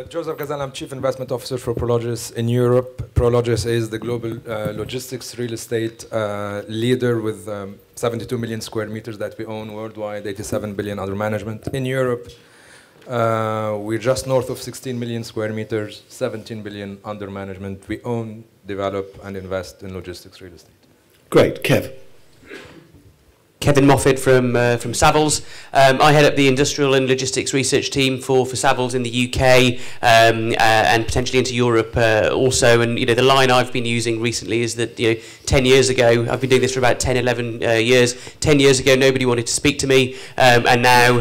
Joseph Ghazal, I'm Chief Investment Officer for Prologis in Europe. Prologis is the global logistics real estate leader with 72 million square meters that we own worldwide, 87 billion under management. In Europe, we're just north of 16 million square meters, 17 billion under management. We own, develop, and invest in logistics real estate. Great. Kev. Kevin Mofid from Savills. I head up the industrial and logistics research team for Savills in the UK and potentially into Europe also. And the line I've been using recently is that 10 years ago, I've been doing this for about 10, 11 years. 10 years ago, nobody wanted to speak to me, and now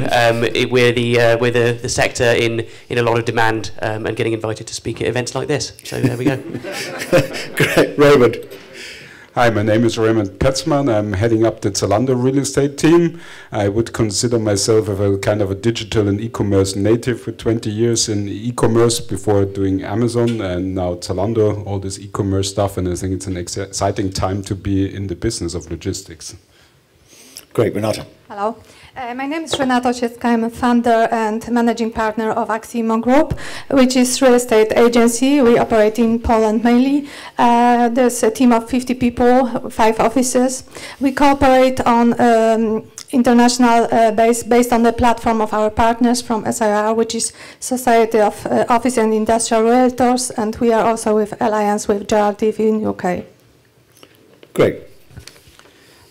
we're the sector in a lot of demand and getting invited to speak at events like this. So there we go. Great, Raimund. Hi, my name is Raimund Paetzmann. I'm heading up the Zalando real estate team. I would consider myself as a kind of a digital and e-commerce native with 20 years in e-commerce before doing Amazon and now Zalando, all this e-commerce stuff, and I think it's an exciting time to be in the business of logistics. Great, Renata. Hello. My name is Renata Osiecka. I'm a founder and managing partner of IMMO Group, which is a real estate agency. We operate in Poland mainly. There's a team of 50 people, 5 offices. We cooperate on international base based on the platform of our partners from SIR, which is Society of Office and Industrial Realtors, and we are also with alliance with JRTV in UK. Great.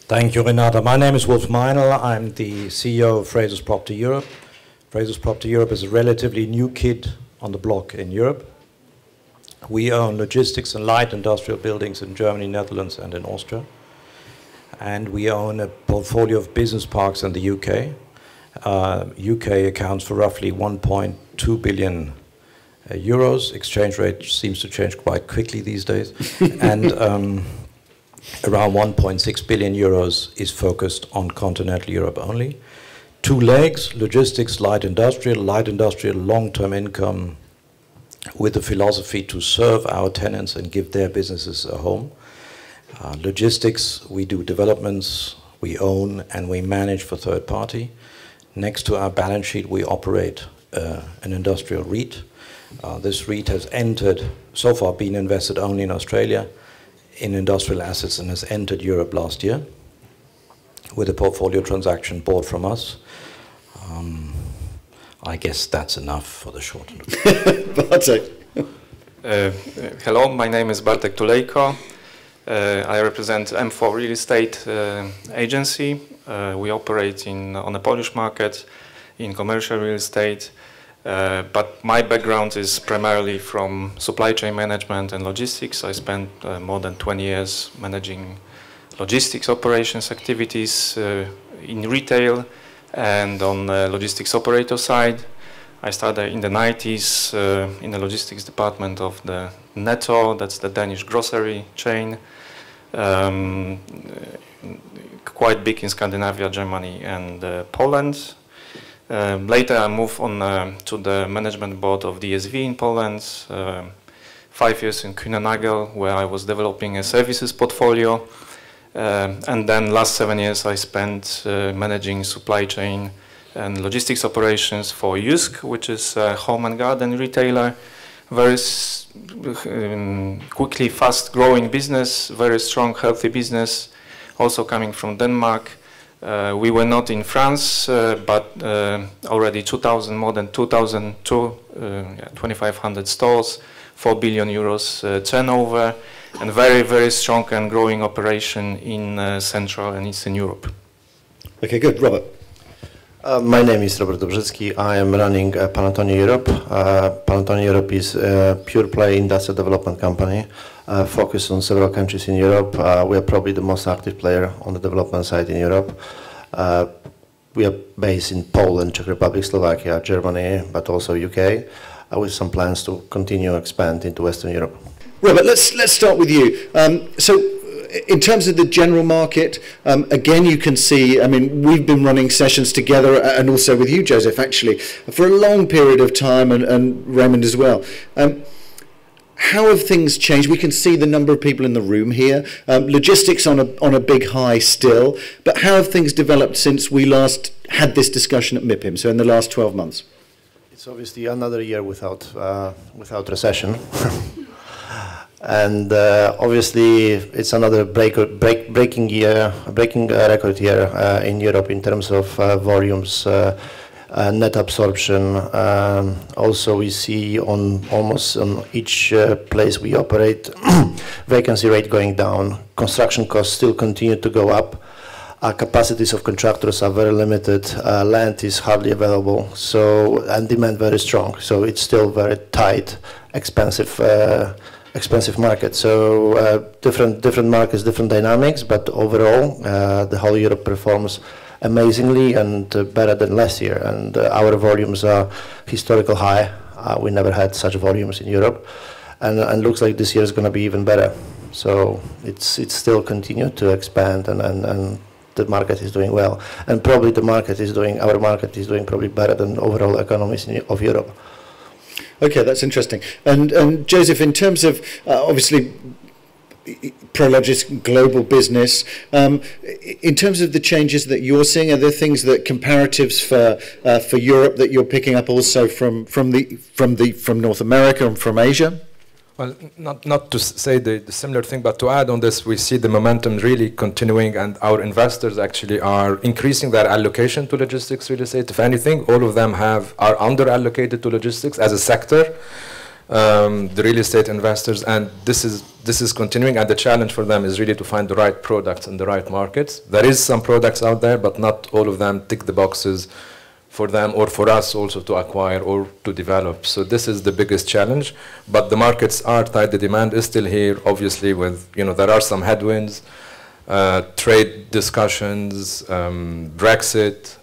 Thank you, Renata. My name is Wulf Meinel. I'm the CEO of Frasers Property Europe. Frasers Property Europe is a relatively new kid on the block in Europe. We own logistics and light industrial buildings in Germany, Netherlands, and in Austria. And we own a portfolio of business parks in the UK. UK accounts for roughly 1.2 billion euros. Exchange rate seems to change quite quickly these days. And around 1.6 billion euros is focused on continental Europe only. 2 legs, logistics, light industrial, long-term income with the philosophy to serve our tenants and give their businesses a home. Logistics, we do developments, we own and we manage for third party. Next to our balance sheet, we operate an industrial REIT. This REIT has so far been invested only in Australia, in industrial assets, and has entered Europe last year with a portfolio transaction bought from us. I guess that's enough for the short look. Bartek. Hello, my name is Bartek Tulejko. I represent M4 Real Estate Agency. We operate on the Polish market in commercial real estate. But my background is primarily from supply chain management and logistics. I spent more than 20 years managing logistics operations activities in retail and on the logistics operator side. I started in the 90s in the logistics department of the Netto, that's the Danish grocery chain, quite big in Scandinavia, Germany, and Poland. Later I moved on to the management board of DSV in Poland, 5 years in Kühne+Nagel, where I was developing a services portfolio, and then last 7 years I spent managing supply chain and logistics operations for Osiecka, which is a home and garden retailer, very quickly fast-growing business, very strong, healthy business, also coming from Denmark. We were not in France, but already more than 2,500 stores, 4 billion euros turnover, and very, very strong and growing operation in Central and Eastern Europe. Okay, good. Robert. My name is Robert Dobrzycki. I am running Panattoni Europe. Panattoni Europe is a pure-play industrial development company focused on several countries in Europe. We are probably the most active player on the development side in Europe. We are based in Poland, Czech Republic, Slovakia, Germany, but also UK, with some plans to continue expand into Western Europe. Robert, let's start with you. So, in terms of the general market, again, you can see, I mean, we've been running sessions together and also with you, Joseph, actually, for a long period of time, and Raimund as well. How have things changed? We can see the number of people in the room here. Logistics on a big high still, but how have things developed since we last had this discussion at MIPIM, so in the last 12 months? It's obviously another year without recession. And obviously, it's another breaking record year in Europe in terms of volumes, net absorption. Also, we see on almost on each place we operate, vacancy rate going down. Construction costs still continue to go up. Capacities of contractors are very limited. Land is hardly available. So and demand very strong. So it's still very tight, expensive market. So different markets, different dynamics, but overall, the whole Europe performs amazingly and better than last year. And our volumes are historical high. We never had such volumes in Europe, and looks like this year is going to be even better. So it's still continue to expand, and the market is doing well. And probably our market is doing probably better than overall economies of Europe. Okay, that's interesting. And Joseph, in terms of obviously Prologis global business, in terms of the changes that you're seeing, are there things that comparatives for Europe that you're picking up also from North America and from Asia? Well, not to say the similar thing, but to add on this, we see the momentum really continuing, and our investors actually are increasing their allocation to logistics real estate. If anything, all of them are under-allocated to logistics as a sector, the real estate investors, and this is continuing, and the challenge for them is really to find the right products in the right markets. There is some products out there, but not all of them tick the boxes for them or for us also to acquire or to develop. So this is the biggest challenge, but the markets are tight, the demand is still here, obviously with, there are some headwinds, trade discussions, Brexit,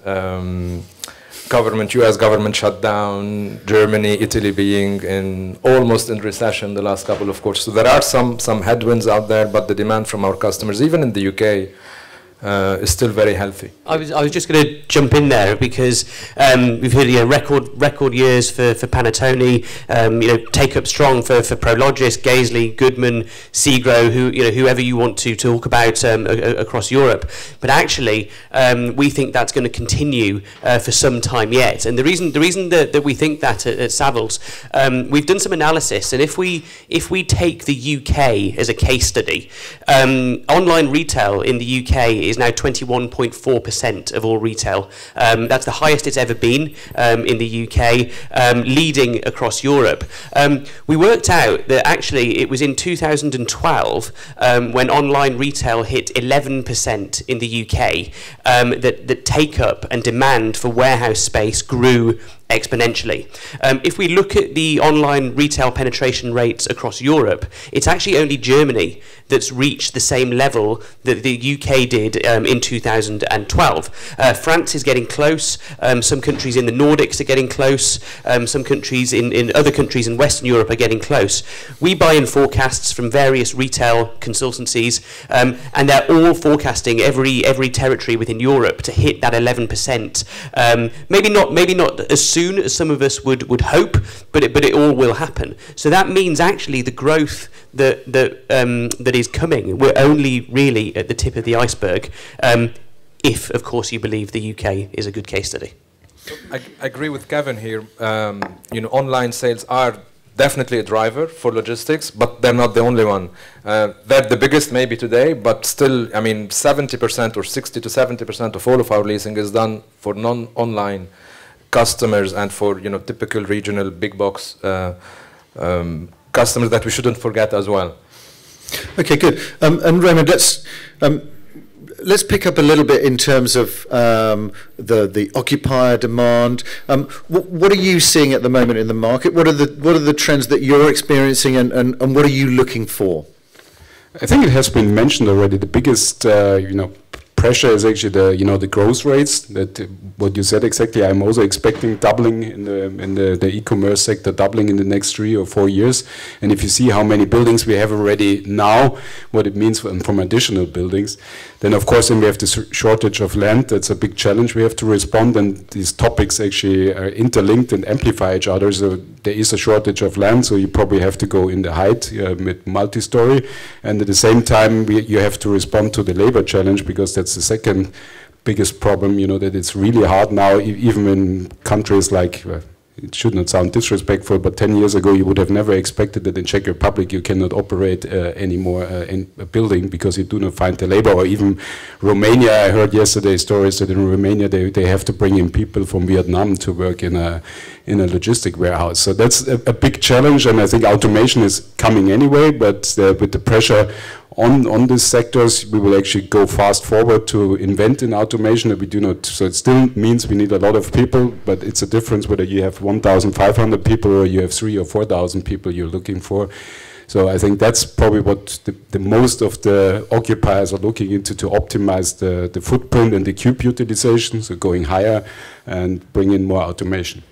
US government shutdown, Germany, Italy being almost in recession the last couple of quarters. So there are some headwinds out there, but the demand from our customers, even in the UK, is still very healthy. I was just going to jump in there because we've heard record years for Panattoni, take up strong for Prologis, Ghazal, Goodman, Segro, whoever you want to talk about across Europe. But actually, we think that's going to continue for some time yet. And the reason that we think that at Savills, we've done some analysis, and if we take the UK as a case study, online retail in the UK is now 21.4% of all retail. That's the highest it's ever been in the UK, leading across Europe. We worked out that actually it was in 2012 when online retail hit 11% in the UK that take-up and demand for warehouse space grew exponentially. If we look at the online retail penetration rates across Europe, it's actually only Germany that's reached the same level that the UK did in 2012. France is getting close. Some countries in the Nordics are getting close. Some countries in other countries in Western Europe are getting close. We buy in forecasts from various retail consultancies, and they're all forecasting every territory within Europe to hit that 11%. Maybe not as soon as some of us would hope, but it all will happen. So that means actually the growth that is coming, we're only really at the tip of the iceberg, if of course you believe the UK is a good case study. I agree with Kevin here. Online sales are definitely a driver for logistics, but they're not the only one. They're the biggest maybe today, but still, 70% or 60 to 70% of all of our leasing is done for non-online customers and for typical regional big box customers that we shouldn't forget as well. Okay, good. And Raimund, let's pick up a little bit in terms of the occupier demand. What are you seeing at the moment in the market? What are the trends that you're experiencing, and what are you looking for? I think it has been mentioned already. The biggest pressure is actually the growth rates. That what you said exactly. I'm also expecting doubling in the e-commerce sector, doubling in the next 3 or 4 years. And if you see how many buildings we have already now, what it means from additional buildings, then of course we have the shortage of land. That's a big challenge. We have to respond, and these topics actually are interlinked and amplify each other. So there is a shortage of land, so you probably have to go in the height with multi-story, and at the same time you have to respond to the labor challenge, because that's the second biggest problem, that it's really hard now, even in countries like it should not sound disrespectful, but 10 years ago you would have never expected that in Czech Republic you cannot operate anymore in a building because you do not find the labor. Or even Romania, I heard yesterday stories that in Romania they have to bring in people from Vietnam to work in a logistic warehouse. So that's a big challenge, and I think automation is coming anyway, but with the pressure on these sectors, we will actually go fast forward to invent in automation that we do not. So it still means we need a lot of people, but it's a difference whether you have 1,500 people or you have 3,000 or 4,000 people you're looking for. So I think that's probably what the most of the occupiers are looking into, to optimize the footprint and the cube utilization, so going higher and bring in more automation.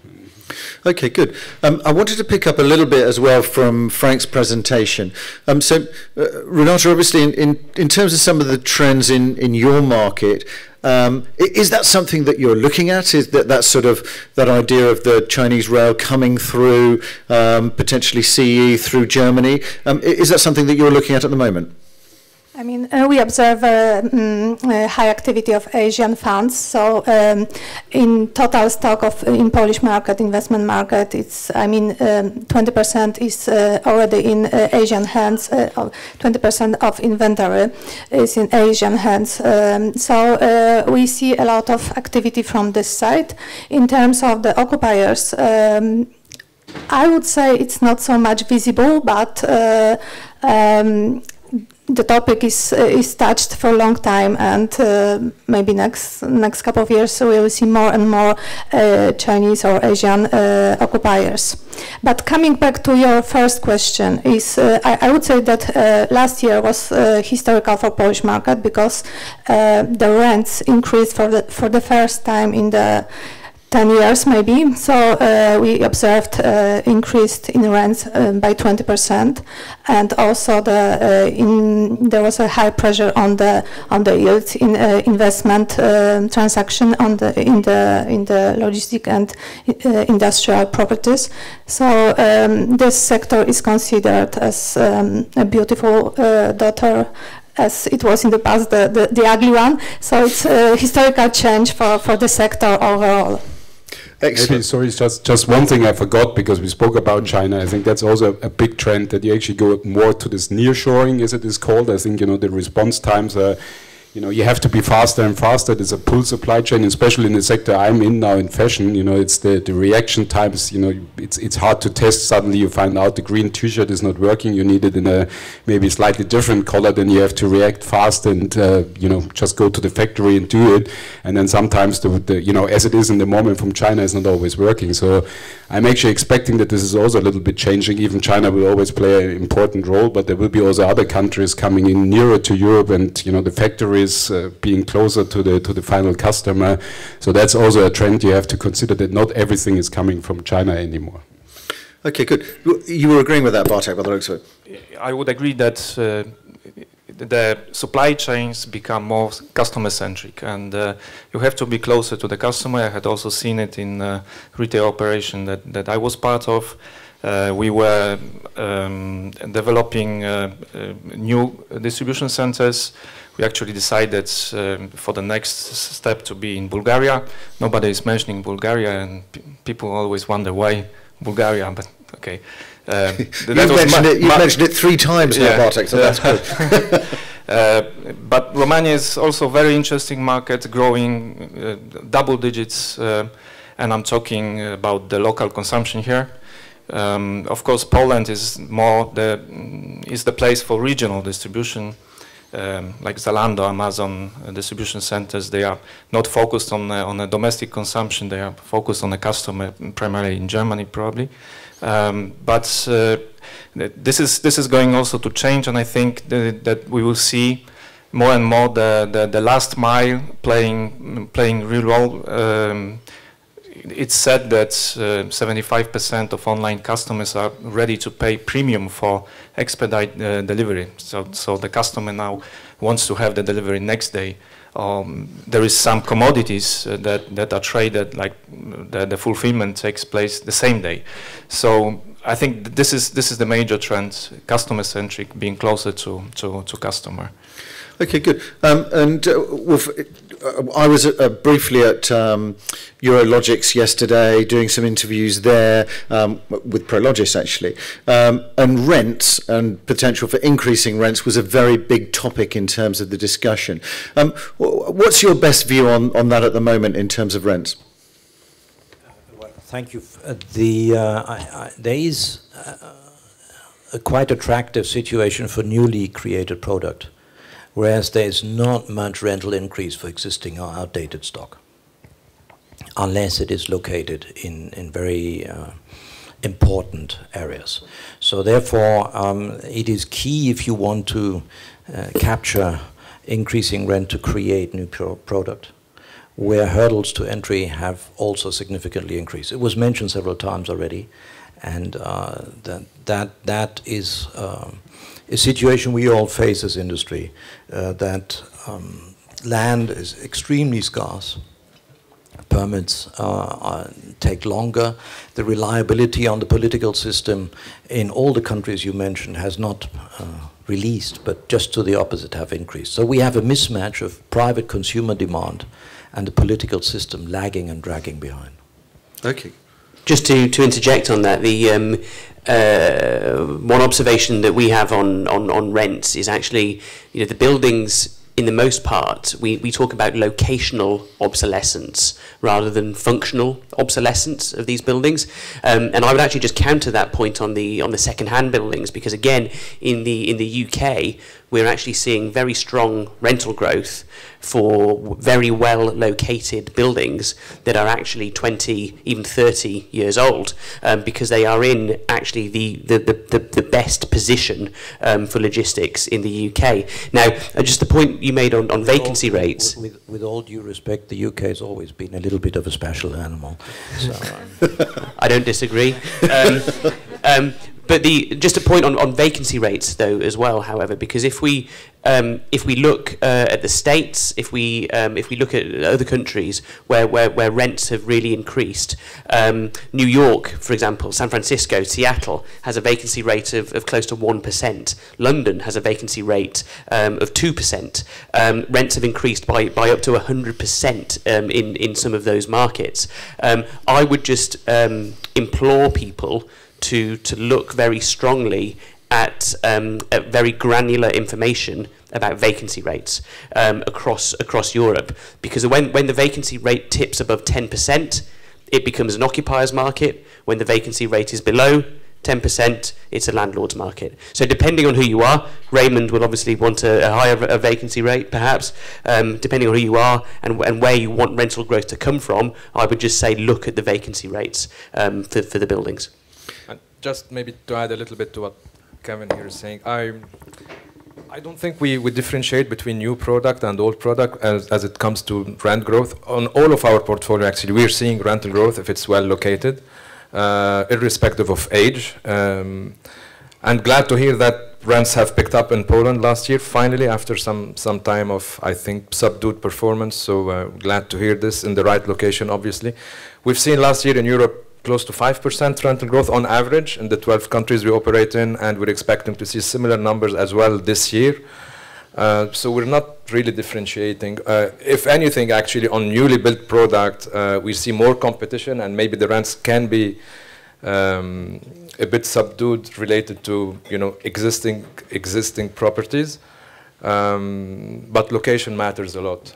Okay, good. I wanted to pick up a little bit as well from Frank's presentation. Renata, obviously, in terms of some of the trends in your market, is that something that you're looking at? Is that sort of that idea of the Chinese rail coming through, potentially CE through Germany? Is that something that you're looking at the moment? I mean, we observe high activity of Asian funds. So in total stock in Polish market, investment market, it's, I mean, 20% is already in Asian hands, 20% of inventory is in Asian hands. So we see a lot of activity from this side. In terms of the occupiers, I would say it's not so much visible, but the topic is touched for a long time, and maybe next couple of years we will see more and more Chinese or Asian occupiers. But coming back to your first question, is I would say that last year was historical for Polish market because the rents increased for the first time in the 10 years maybe, so we observed increased in rents by 20%, and also there was a high pressure on the yields in investment transaction in the logistic and industrial properties. So this sector is considered as a beautiful daughter, as it was in the past, the ugly one. So it's a historical change for the sector overall. Excellent. Maybe, sorry, just one thing I forgot, because we spoke about China. I think that's also a big trend, that you actually go more to this nearshoring, as it is called. I think, the response times are, you have to be faster and faster. There's a pull supply chain, especially in the sector I'm in now in fashion. It's the reaction times. It's hard to test. Suddenly you find out the green T-shirt is not working. You need it in a maybe slightly different color. Then you have to react fast and just go to the factory and do it. And then sometimes as it is in the moment from China, is not always working. So I'm actually expecting that this is also a little bit changing. Even China will always play an important role, but there will be also other countries coming in nearer to Europe, and the factories being closer to the final customer. So that's also a trend you have to consider, that not everything is coming from China anymore. Okay, good. You were agreeing with that, Bartek, by the looks of it. I would agree that the supply chains become more customer-centric, and you have to be closer to the customer. I had also seen it in retail operation that I was part of. We were developing new distribution centers. We actually decided for the next step to be in Bulgaria. Nobody is mentioning Bulgaria, and people always wonder why Bulgaria, but okay. You mentioned it 3 times now, Bartek, so that's good. But Romania is also a very interesting market, growing double digits, and I'm talking about the local consumption here. Of course, Poland is the place for regional distribution, like Zalando, Amazon distribution centers. They are not focused on a domestic consumption. They are focused on the customer, primarily in Germany, probably. But this is going also to change, and I think that we will see more and more the last mile playing real role. It's said that 75% of online customers are ready to pay premium for expedite delivery. So the customer now wants to have the delivery next day. There is some commodities that are traded, like the fulfillment takes place the same day. So I think this is the major trend, customer-centric, being closer to customer. Okay, good. Wulf, I was briefly at Eurologics yesterday, doing some interviews there with Prologis actually, and rents and potential for increasing rents was a very big topic in terms of the discussion. What's your best view on that at the moment in terms of rents? Well, thank you. There is a quite attractive situation for newly created product, whereas there is not much rental increase for existing or outdated stock, unless it is located in very important areas. So therefore, it is key if you want to capture increasing rent to create new product, where hurdles to entry have also significantly increased. It was mentioned several times already, and that is a situation we all face as industry, that land is extremely scarce, permits take longer, the reliability on the political system in all the countries you mentioned has not released, but just to the opposite have increased. So we have a mismatch of private consumer demand and the political system lagging and dragging behind. Okay. Just to interject on that, the one observation that we have on rents is actually, you know, the buildings, in the most part, we talk about locational obsolescence rather than functional obsolescence of these buildings. And I would actually just counter that point on the second-hand buildings, because again, in the UK, we're actually seeing very strong rental growth for very well located buildings that are actually 20, even 30 years old, because they are in actually the best position for logistics in the UK. Now, just the point you made on vacancy rates. With all due respect, the UK has always been a little bit of a special animal. So, I don't disagree. But just a point on vacancy rates, though, as well. However, because if we look at the States, if we look at other countries where rents have really increased, New York, for example, San Francisco, Seattle has a vacancy rate of close to 1%. London has a vacancy rate of 2%. Rents have increased by up to 100% in some of those markets. I would just implore people to look very strongly at very granular information about vacancy rates across Europe, because when the vacancy rate tips above 10%, it becomes an occupier's market. When the vacancy rate is below 10%, it's a landlord's market. So depending on who you are, Raimund will obviously want a higher vacancy rate, perhaps, depending on who you are and where you want rental growth to come from. I would just say look at the vacancy rates for the buildings. And just maybe to add a little bit to what Kevin here is saying, I don't think we differentiate between new product and old product as it comes to rent growth. On all of our portfolio, actually, we're seeing rental growth if it's well located, irrespective of age. And glad to hear that rents have picked up in Poland last year, finally, after some time of, I think, subdued performance. So glad to hear this in the right location, obviously. We've seen last year in Europe close to 5% rental growth on average in the 12 countries we operate in, and we're expecting to see similar numbers as well this year. So we're not really differentiating. If anything, actually, on newly built product, we see more competition, and maybe the rents can be a bit subdued related to, you know, existing properties. But location matters a lot.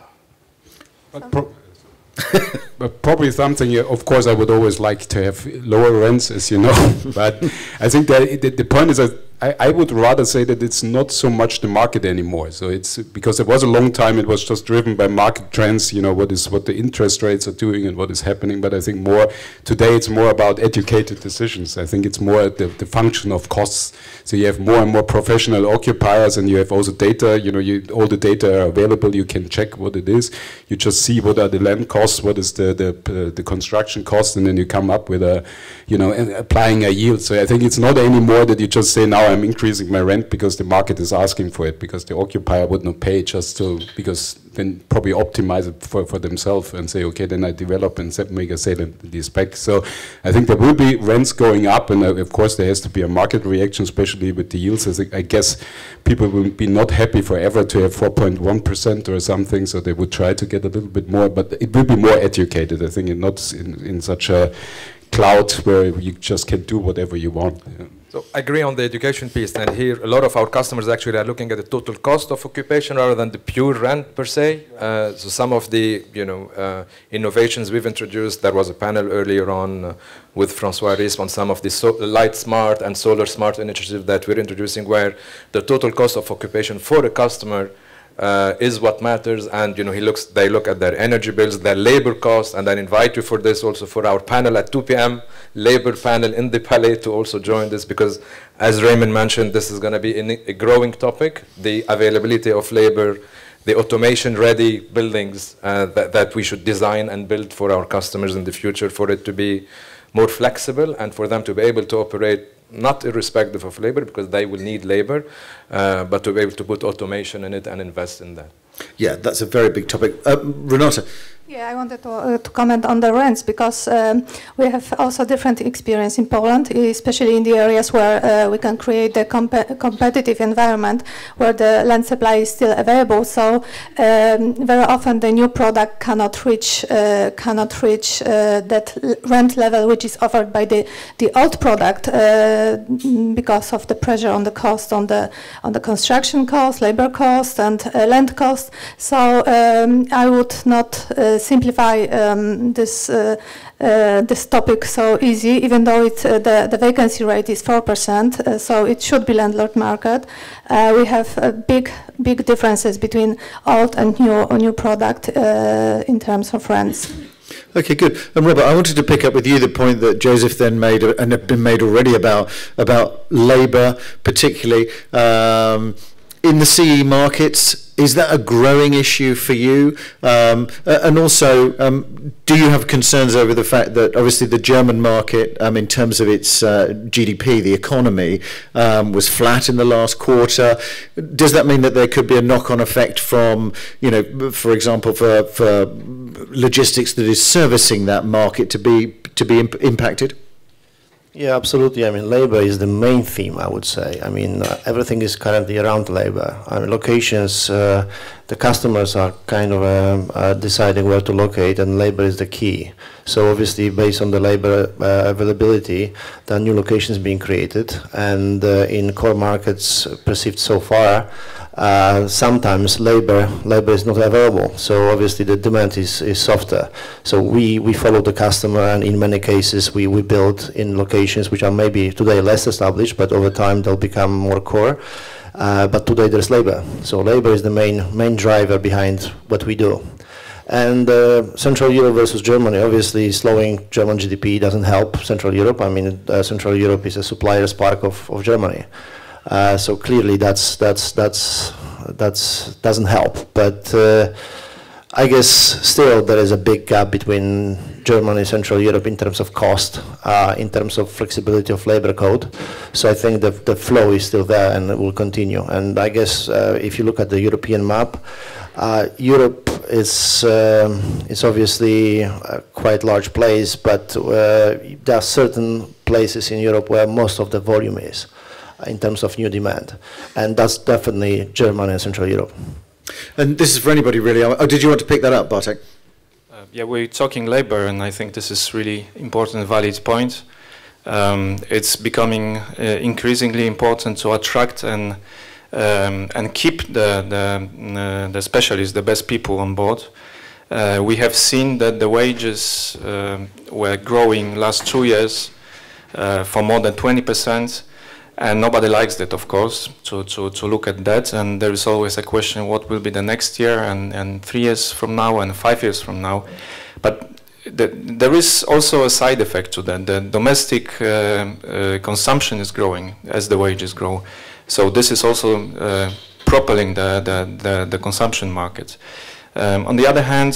But probably something, of course, I would always like to have lower rents, as you know. But I think that the point is that I would rather say that it's not so much the market anymore. So it's because it was a long time, it was just driven by market trends, you know, what the interest rates are doing and what is happening. But I think more today it's more about educated decisions. I think it's more the function of costs. So you have more and more professional occupiers, and you have also data, you know, all the data are available, you can check what it is. You just see what are the land costs, what is the construction cost, and then you come up with a, you know, applying a yield. So I think it's not anymore that you just say, now I'm increasing my rent because the market is asking for it, because the occupier would not pay just to, because then probably optimize it for themselves and say, okay, then I develop and make a sale and these back. So I think there will be rents going up, and of course there has to be a market reaction, especially with the yields. I guess people will be not happy forever to have 4.1% or something, so they would try to get a little bit more, but it will be more educated, I think, and not in such a cloud where you just can do whatever you want. Yeah. So I agree on the education piece, and here a lot of our customers actually are looking at the total cost of occupation rather than the pure rent per se. So some of the innovations we've introduced, there was a panel earlier on with Francois Ries on some of the light smart and solar smart initiatives that we're introducing, where the total cost of occupation for a customer is what matters, and they look at their energy bills, their labor costs, and I invite you for this also for our panel at 2 p.m. labor panel in the Palais to also join this, because as Raimund mentioned, this is going to be a growing topic, the availability of labor, the automation ready buildings that we should design and build for our customers in the future, for it to be more flexible and for them to be able to operate not irrespective of labor, because they will need labor, but to be able to put automation in it and invest in that. Yeah, that's a very big topic. Renata. Yeah, I wanted to comment on the rents, because we have also different experience in Poland, especially in the areas where we can create a competitive environment where the land supply is still available. So very often the new product cannot reach that rent level which is offered by the old product because of the pressure on the cost, on the construction cost, labor cost, and land cost. So I would not simplify this topic so easy, even though the vacancy rate is 4%, so it should be landlord market. We have big differences between old and new product in terms of rents. Okay, good. And Robert, I wanted to pick up with you the point that Joseph then made and had been made already about labour, particularly in the CE markets. Is that a growing issue for you? And also, do you have concerns over the fact that obviously the German market, in terms of its GDP, the economy, was flat in the last quarter? Does that mean that there could be a knock-on effect from, for example, for logistics that is servicing that market to be impacted? Yeah, absolutely. I mean, labor is the main theme, I would say. I mean, everything is currently around labor. I mean, locations, the customers are kind of deciding where to locate, and labor is the key. So obviously, based on the labor availability, there are new locations being created, and in core markets perceived so far, sometimes labor is not available, so obviously the demand is softer. So we follow the customer, and in many cases we build in locations which are maybe today less established, but over time they'll become more core. But today there's labor, so labor is the main driver behind what we do. And Central Europe versus Germany, obviously slowing German GDP doesn't help Central Europe. I mean, Central Europe is a supplier spark of Germany. So clearly that doesn't help, but I guess still there is a big gap between Germany and Central Europe in terms of cost, in terms of flexibility of labor code. So I think the flow is still there and it will continue. And I guess if you look at the European map, Europe is obviously a quite large place, but there are certain places in Europe where most of the volume is in terms of new demand, and that's definitely Germany and Central Europe. And this is for anybody really. Oh, did you want to pick that up, Bartek? Yeah, we're talking labor, and I think this is really important, valid point. It's becoming increasingly important to attract and keep the specialists, the best people on board. We have seen that the wages were growing last 2 years for more than 20%. And nobody likes that, of course, to look at that. And there is always a question, what will be the next year and 3 years from now and 5 years from now. But there is also a side effect to that. The domestic consumption is growing as the wages grow. So this is also propelling the consumption market. On the other hand,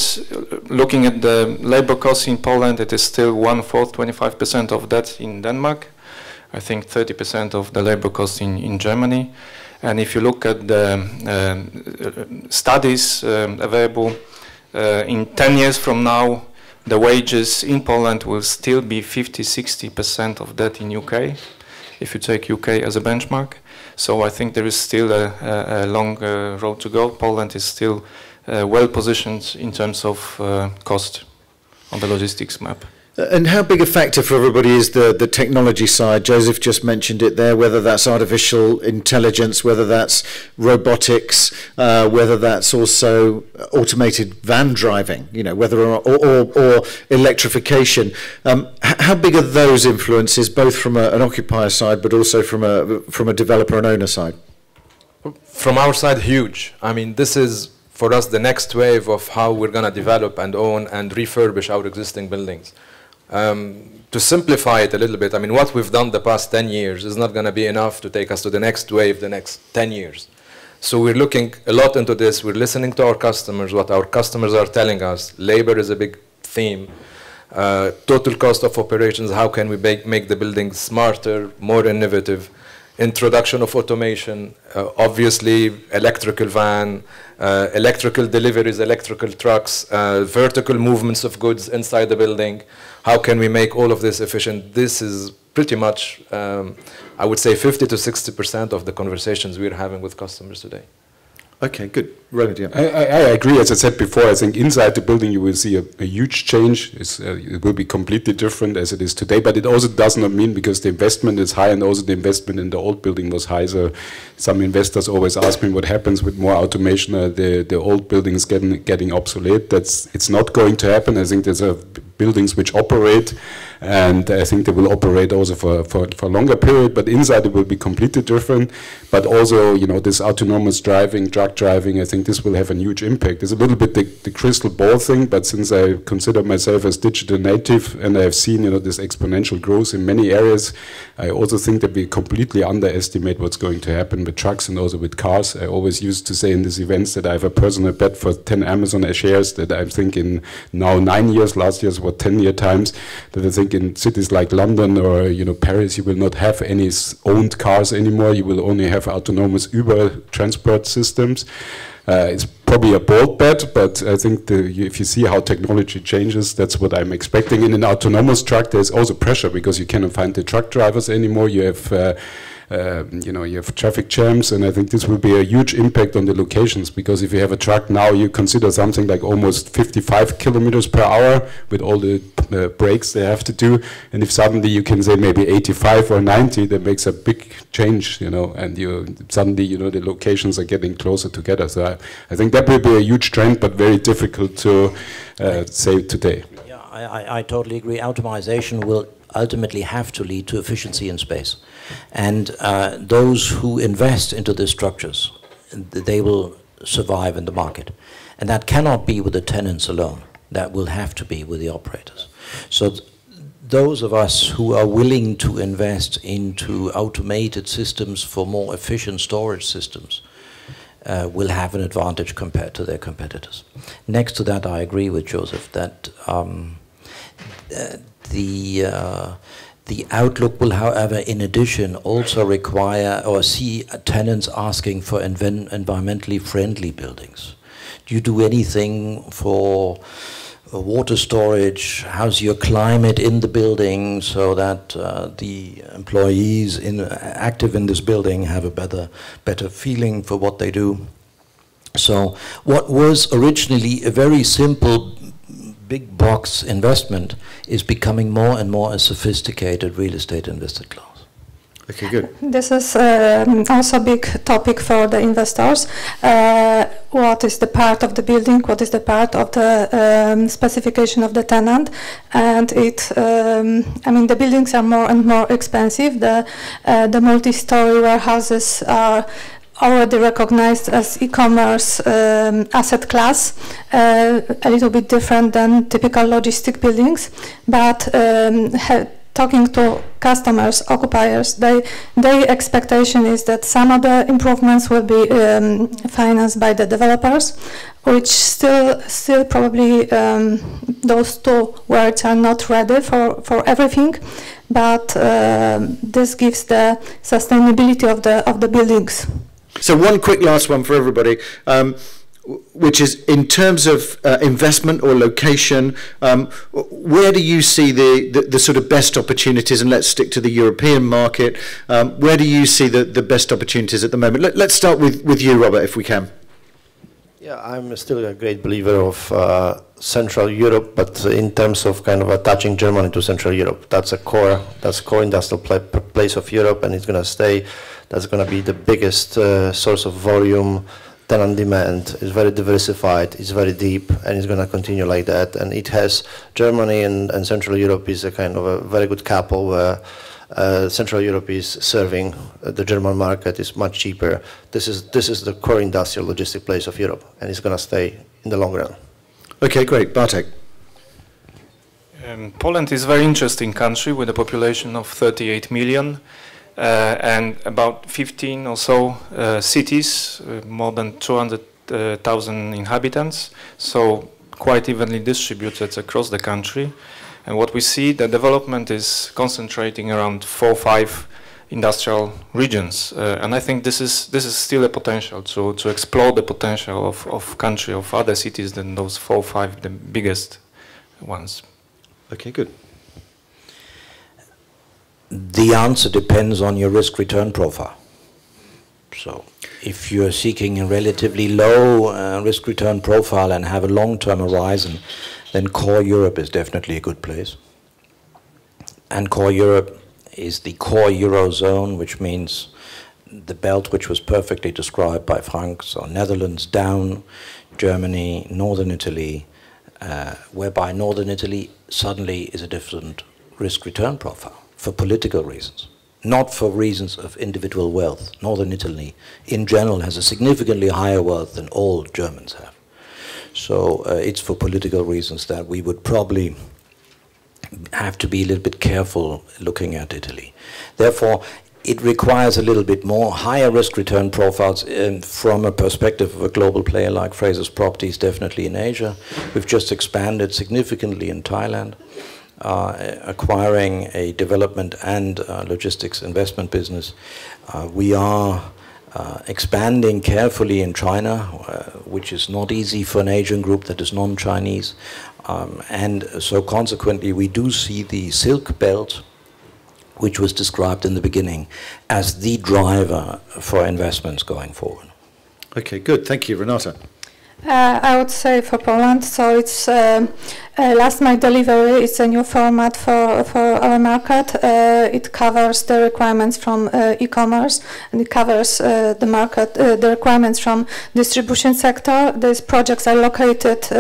looking at the labor costs in Poland, it is still 1/4, 25% of that in Denmark. I think 30% of the labor cost in Germany. And if you look at the studies available, in 10 years from now, the wages in Poland will still be 50–60% of that in UK, if you take UK as a benchmark. So I think there is still a long road to go. Poland is still well positioned in terms of cost on the logistics map. And how big a factor for everybody is the technology side? Joseph just mentioned it there, whether that's artificial intelligence, whether that's robotics, whether that's also automated van driving, you know, whether or electrification. How big are those influences, both from an occupier side, but also from a developer and owner side? From our side, huge. I mean, this is, for us, the next wave of how we're going to develop and own and refurbish our existing buildings. To simplify it a little bit, I mean, what we've done the past 10 years is not going to be enough to take us to the next wave, the next 10 years. So we're looking a lot into this. We're listening to our customers, what our customers are telling us. Labor is a big theme. Total cost of operations, how can we make the buildings smarter, more innovative. Introduction of automation, obviously electrical van, electrical deliveries, electrical trucks, vertical movements of goods inside the building. How can we make all of this efficient? This is pretty much, I would say 50–60% of the conversations we're having with customers today. Okay, good. Raimund, yeah. I agree. As I said before, I think inside the building you will see a huge change. It will be completely different as it is today, but it also does not mean because the investment is high and also the investment in the old building was high. So some investors always ask me what happens with more automation, the old buildings getting obsolete. It's not going to happen. I think there's buildings which operate, and I think they will operate also for a longer period, but inside it will be completely different. But also, you know, this autonomous driving, truck driving, I think this will have a huge impact. It's a little bit the crystal ball thing, but since I consider myself as digital native and I have seen, you know, this exponential growth in many areas, I also think that we completely underestimate what's going to happen with trucks and also with cars. I always used to say in these events that I have a personal bet for 10 Amazon shares that I'm thinking now 9 years, last year's what 10-year times, that I think in cities like London or, you know, Paris, you will not have any owned cars anymore. You will only have autonomous Uber transport systems. It's probably a bold bet, but I think if you see how technology changes, that's what I'm expecting. In an autonomous truck, there's also pressure because you cannot find the truck drivers anymore. You have you know, you have traffic jams, and I think this will be a huge impact on the locations, because if you have a truck now, you consider something like almost 55 kilometers per hour with all the brakes they have to do, and if suddenly you can say maybe 85 or 90, that makes a big change, you know, and suddenly, you know, the locations are getting closer together. So I think that will be a huge trend, but very difficult to say today. Yeah, I totally agree. Automation will ultimately have to lead to efficiency in space. And those who invest into these structures, they will survive in the market. And that cannot be with the tenants alone. That will have to be with the operators. So those of us who are willing to invest into automated systems for more efficient storage systems will have an advantage compared to their competitors. Next to that, I agree with Joseph that the outlook will, however, in addition, also require or see tenants asking for environmentally friendly buildings. Do you do anything for water storage? How's your climate in the building so that the employees active in this building have a better feeling for what they do? So what was originally a very simple big box investment is becoming more and more a sophisticated real estate investor class. Okay, good. This is also a big topic for the investors. What is the part of the building? What is the part of the specification of the tenant? And I mean, the buildings are more and more expensive. The multi-story warehouses are already recognized as e-commerce asset class, a little bit different than typical logistic buildings, but talking to customers, occupiers, their expectation is that some of the improvements will be financed by the developers, which still probably those two words are not ready for everything, but this gives the sustainability of the buildings. So one quick last one for everybody, which is in terms of investment or location, where do you see the sort of best opportunities? And let's stick to the European market. Where do you see the best opportunities at the moment? Let's start with you, Robert, if we can. Yeah, I'm still a great believer of Central Europe, but in terms of kind of attaching Germany to Central Europe, that's core industrial place of Europe, and it's going to stay. That's going to be the biggest source of volume, tenant demand. It's very diversified, it's very deep, and it's going to continue like that. And it has Germany and Central Europe is a kind of a very good couple where Central Europe is serving the German market is much cheaper. This is the core industrial logistic place of Europe, and it's going to stay in the long run. Okay, great. Bartek. Poland is a very interesting country with a population of 38 million. And about 15 or so cities, more than 200,000 inhabitants, so quite evenly distributed across the country. And what we see, the development is concentrating around 4 or 5 industrial regions, and I think this is still a potential to explore the potential of country, of other cities than those 4 or 5, the biggest ones. Okay, good. The answer depends on your risk-return profile. So if you're seeking a relatively low risk-return profile and have a long-term horizon, then core Europe is definitely a good place. And core Europe is the core Eurozone, which means the belt which was perfectly described by Frank, so Netherlands down, Germany, Northern Italy, whereby Northern Italy suddenly is a different risk-return profile. For political reasons, not for reasons of individual wealth. Northern Italy, in general, has a significantly higher wealth than all Germans have. So it's for political reasons that we would probably have to be a little bit careful looking at Italy. Therefore, it requires a little bit more higher risk-return profiles from a perspective of a global player like Frasers Properties, definitely in Asia. We've just expanded significantly in Thailand. Acquiring a development and logistics investment business. We are expanding carefully in China, which is not easy for an Asian group that is non-Chinese. And so consequently, we do see the Silk Belt, which was described in the beginning, as the driver for investments going forward. Okay, good. Thank you, Renata. I would say for Poland, so it's last mile delivery. It's a new format for our market. It covers the requirements from e-commerce, and it covers the market, the requirements from distribution sector. These projects are located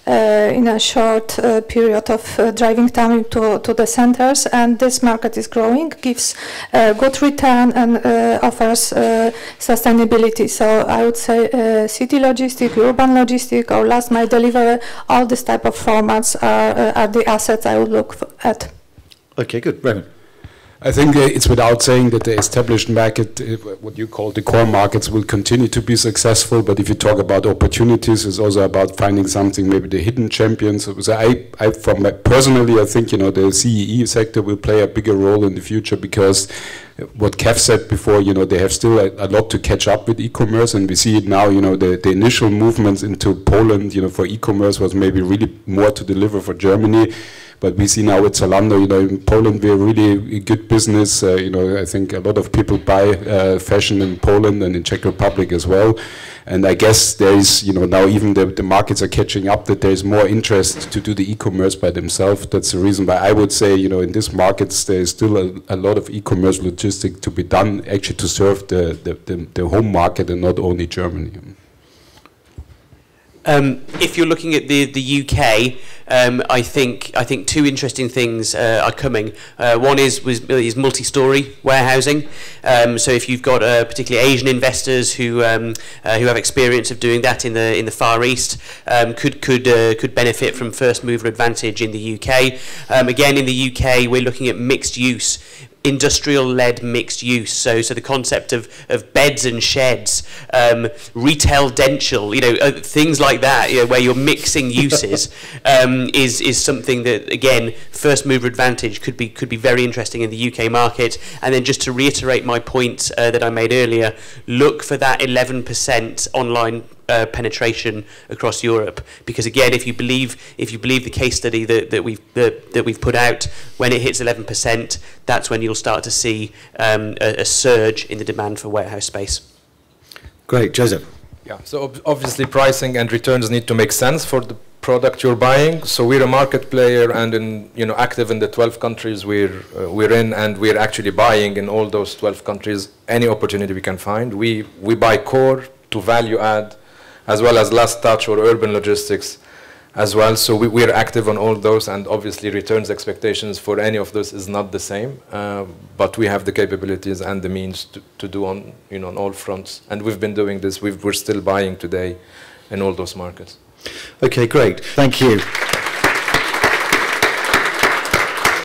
in a short period of driving time to the centers, and this market is growing, gives good return, and offers sustainability. So I would say city logistics, urban logistics, or last mile delivery, all this type of formats are the assets I would look at. Okay, good. Raimund. I think it's without saying that the established market, what you call the core markets, will continue to be successful. But if you talk about opportunities, it's also about finding something, maybe the hidden champions. So personally, I think the CEE sector will play a bigger role in the future, because what Kev said before, they have still a lot to catch up with e-commerce, and we see it now. The initial movements into Poland, for e-commerce was maybe really more to deliver for Germany. But we see now with Zalando, in Poland we're really a good business. I think a lot of people buy fashion in Poland and in Czech Republic as well. And I guess there is, now even the markets are catching up, that there is more interest to do the e-commerce by themselves. That's the reason why I would say, in these markets there is still a lot of e-commerce logistics to be done, actually to serve the home market and not only Germany. If you're looking at the UK, I think two interesting things are coming. One is multi-story warehousing. So if you've got particularly Asian investors who have experience of doing that in the Far East, could benefit from first mover advantage in the UK. Again, in the UK, we're looking at mixed use, industrial-led mixed use. So the concept of beds and sheds, retail dental, things like that, where you're mixing uses, is something that, again, first mover advantage could be very interesting in the UK market. And then just to reiterate my point that I made earlier, look for that 11% online penetration across Europe, because again, if you believe the case study that we've put out, when it hits 11%, that's when you'll start to see a surge in the demand for warehouse space. Great, Joseph. Yeah. So obviously, pricing and returns need to make sense for the product you're buying. So we're a market player, and active in the 12 countries we're in, and we're actually buying in all those 12 countries any opportunity we can find. We buy core to value add, as well as last touch or urban logistics as well. So we're active on all those, and obviously returns expectations for any of those is not the same, but we have the capabilities and the means to do on all fronts. And we've been doing this, we're still buying today in all those markets. Okay, great. Thank you.